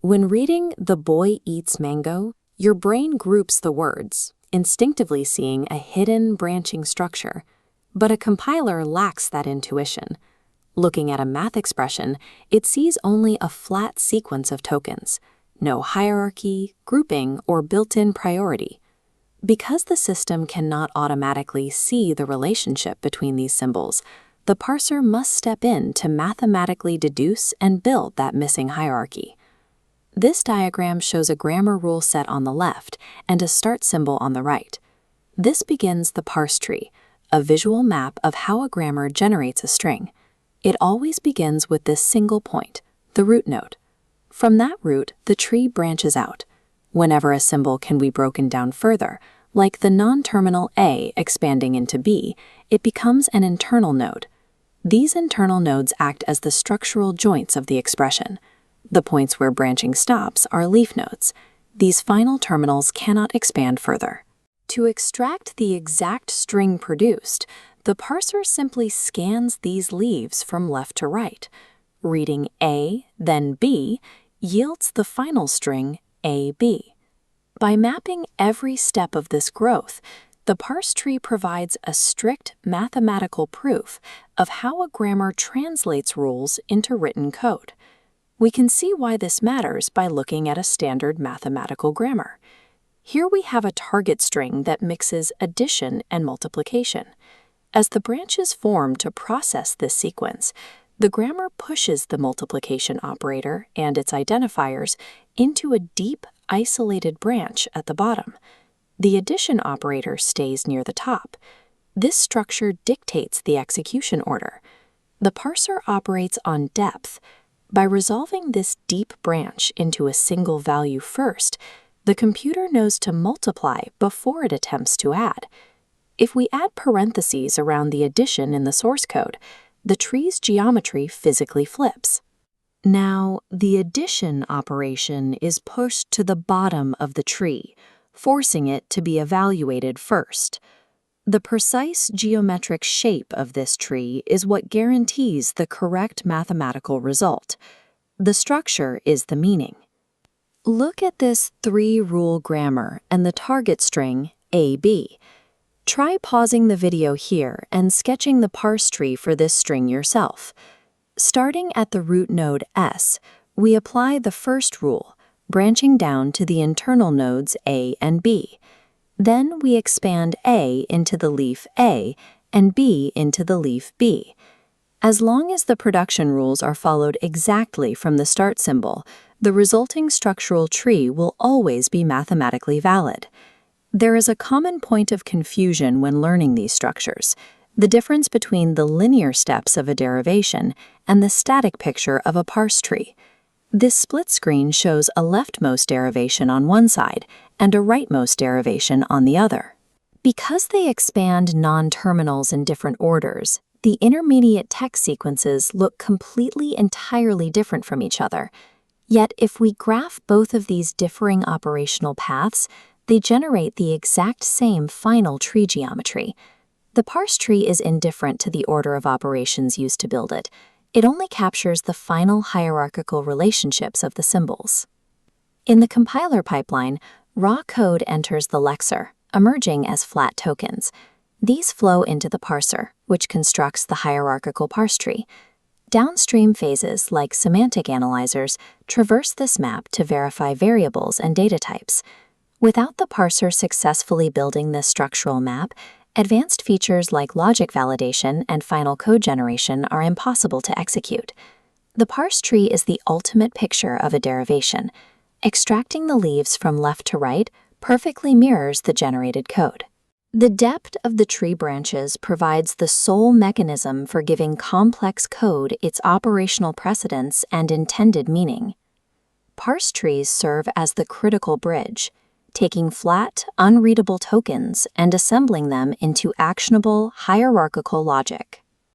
When reading "The boy eats mango," your brain groups the words, instinctively seeing a hidden branching structure. But a compiler lacks that intuition. Looking at a math expression, it sees only a flat sequence of tokens, no hierarchy, grouping, or built-in priority. Because the system cannot automatically see the relationship between these symbols, the parser must step in to mathematically deduce and build that missing hierarchy. This diagram shows a grammar rule set on the left and a start symbol on the right. This begins the parse tree, a visual map of how a grammar generates a string. It always begins with this single point, the root node. From that root, the tree branches out. Whenever a symbol can be broken down further, like the non-terminal A expanding into B, it becomes an internal node. These internal nodes act as the structural joints of the expression. The points where branching stops are leaf nodes. These final terminals cannot expand further. To extract the exact string produced, the parser simply scans these leaves from left to right. Reading A, then B, yields the final string AB. By mapping every step of this growth, the parse tree provides a strict mathematical proof of how a grammar translates rules into written code. We can see why this matters by looking at a standard mathematical grammar. Here we have a target string that mixes addition and multiplication. As the branches form to process this sequence, the grammar pushes the multiplication operator and its identifiers into a deep, isolated branch at the bottom. The addition operator stays near the top. This structure dictates the execution order. The parser operates on depth. By resolving this deep branch into a single value first, the computer knows to multiply before it attempts to add. If we add parentheses around the addition in the source code, the tree's geometry physically flips. Now, the addition operation is pushed to the bottom of the tree, forcing it to be evaluated first. The precise geometric shape of this tree is what guarantees the correct mathematical result. The structure is the meaning. Look at this three-rule grammar and the target string AB. Try pausing the video here and sketching the parse tree for this string yourself. Starting at the root node S, we apply the first rule, branching down to the internal nodes A and B. Then we expand A into the leaf A and B into the leaf B. As long as the production rules are followed exactly from the start symbol, the resulting structural tree will always be mathematically valid. There is a common point of confusion when learning these structures: the difference between the linear steps of a derivation and the static picture of a parse tree. This split screen shows a leftmost derivation on one side and a rightmost derivation on the other. Because they expand non-terminals in different orders, the intermediate text sequences look entirely different from each other. Yet if we graph both of these differing operational paths, they generate the exact same final tree geometry. The parse tree is indifferent to the order of operations used to build it. It only captures the final hierarchical relationships of the symbols. In the compiler pipeline, raw code enters the lexer, emerging as flat tokens. These flow into the parser, which constructs the hierarchical parse tree. Downstream phases, like semantic analyzers, traverse this map to verify variables and data types. Without the parser successfully building this structural map, advanced features like logic validation and final code generation are impossible to execute. The parse tree is the ultimate picture of a derivation. Extracting the leaves from left to right perfectly mirrors the generated code. The depth of the tree branches provides the sole mechanism for giving complex code its operational precedence and intended meaning. Parse trees serve as the critical bridge, taking flat, unreadable tokens and assembling them into actionable, hierarchical logic.